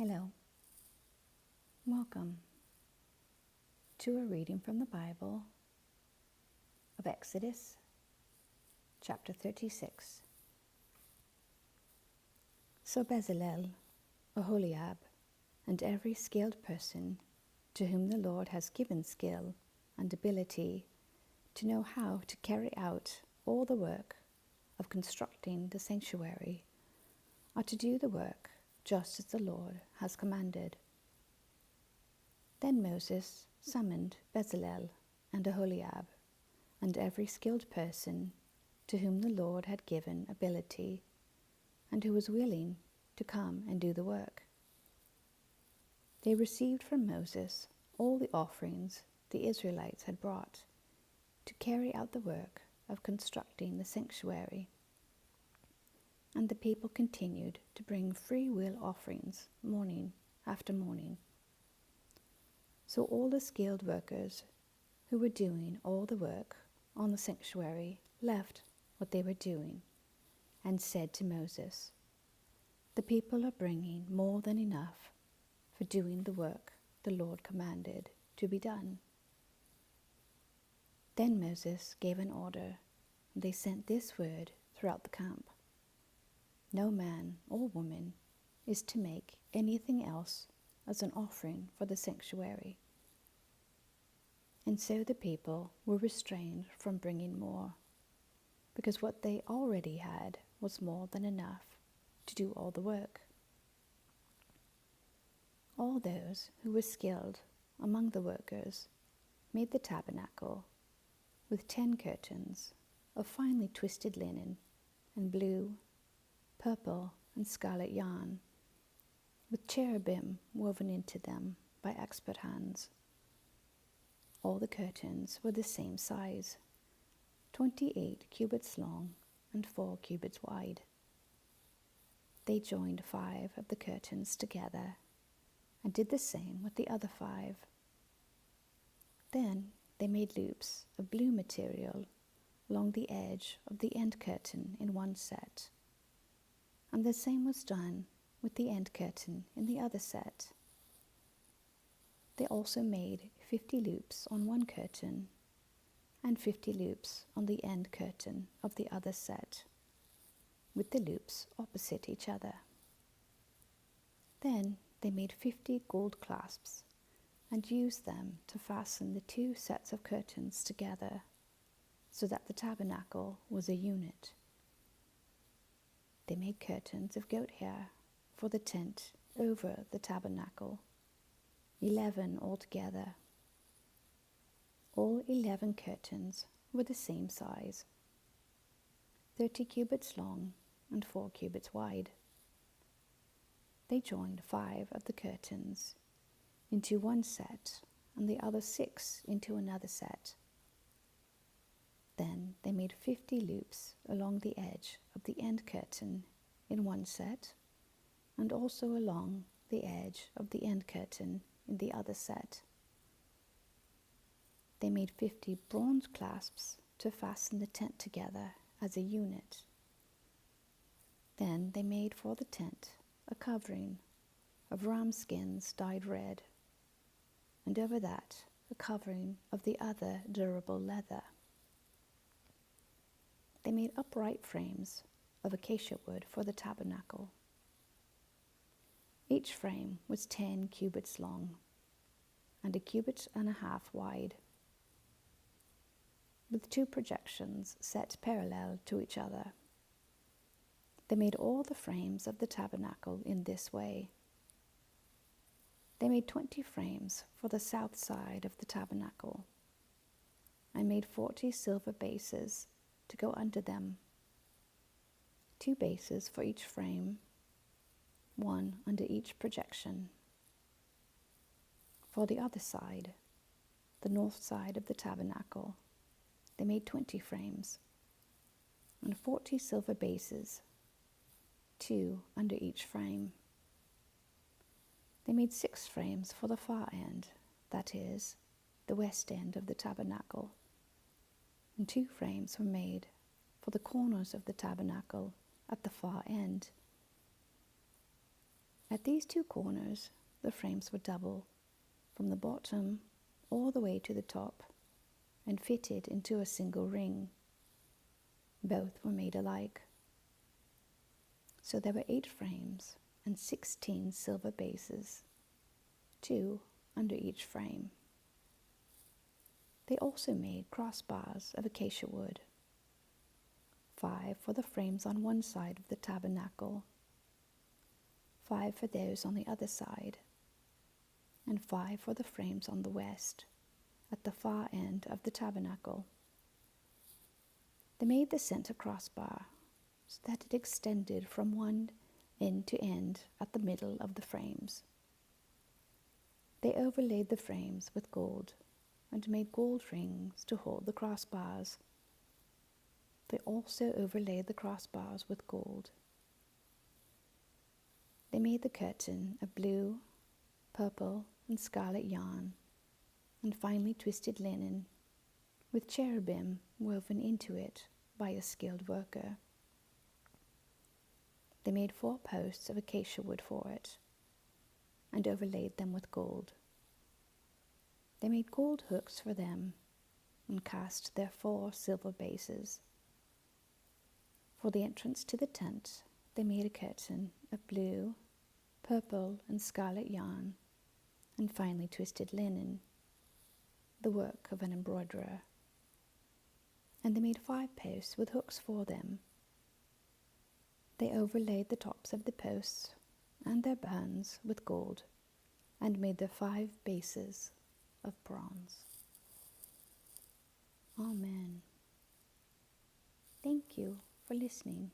Hello. Welcome to a reading from the Bible of Exodus chapter 36. So Bezalel, Aholiab, and every skilled person to whom the Lord has given skill and ability to know how to carry out all the work of constructing the sanctuary are to do the work just as the Lord has commanded. Then Moses summoned Bezalel and Aholiab and every skilled person to whom the Lord had given ability and who was willing to come and do the work. They received from Moses all the offerings the Israelites had brought to carry out the work of constructing the sanctuary. And the people continued to bring free will offerings morning after morning. So all the skilled workers who were doing all the work on the sanctuary left what they were doing and said to Moses, "The people are bringing more than enough for doing the work the Lord commanded to be done." Then Moses gave an order, and they sent this word throughout the camp: "No man or woman is to make anything else as an offering for the sanctuary." And so the people were restrained from bringing more, because what they already had was more than enough to do all the work. All those who were skilled among the workers made the tabernacle with 10 curtains of finely twisted linen and blue, purple, and scarlet yarn, with cherubim woven into them by expert hands. All the curtains were the same size, 28 cubits long and 4 cubits wide. They joined 5 of the curtains together and did the same with the other 5. Then they made loops of blue material along the edge of the end curtain in one set, and the same was done with the end curtain in the other set. They also made 50 loops on one curtain and 50 loops on the end curtain of the other set, with the loops opposite each other. Then they made 50 gold clasps and used them to fasten the 2 sets of curtains together so that the tabernacle was a unit. They made curtains of goat hair for the tent over the tabernacle, 11 altogether. All 11 curtains were the same size, 30 cubits long and 4 cubits wide. They joined 5 of the curtains into one set and the other 6 into another set. Then they made 50 loops along the edge of the end curtain in one set, and also along the edge of the end curtain in the other set. They made 50 bronze clasps to fasten the tent together as a unit. Then they made for the tent a covering of ram skins dyed red, and over that a covering of the other durable leather. They made upright frames of acacia wood for the tabernacle. Each frame was 10 cubits long and 1.5 cubits wide, with 2 projections set parallel to each other. They made all the frames of the tabernacle in this way. They made 20 frames for the south side of the tabernacle, and made 40 silver bases to go under them, 2 bases for each frame, 1 under each projection. For the other side, the north side of the tabernacle, they made 20 frames, and 40 silver bases, 2 under each frame. They made 6 frames for the far end, that is, the west end of the tabernacle, and 2 frames were made for the corners of the tabernacle at the far end. At these two corners, the frames were double, from the bottom all the way to the top, and fitted into a single ring. Both were made alike. So there were 8 frames and 16 silver bases, 2 under each frame. They also made crossbars of acacia wood, 5 for the frames on one side of the tabernacle, 5 for those on the other side, and 5 for the frames on the west, at the far end of the tabernacle. They made the center crossbar so that it extended from one end to end at the middle of the frames. They overlaid the frames with gold and made gold rings to hold the crossbars. They also overlaid the crossbars with gold. They made the curtain of blue, purple, and scarlet yarn, and finely twisted linen, with cherubim woven into it by a skilled worker. They made 4 posts of acacia wood for it, and overlaid them with gold. They made gold hooks for them, and cast their 4 silver bases. For the entrance to the tent, they made a curtain of blue, purple, and scarlet yarn, and finely twisted linen, the work of an embroiderer. And they made 5 posts with hooks for them. They overlaid the tops of the posts and their bands with gold, and made their 5 bases of bronze. Amen. Thank you for listening.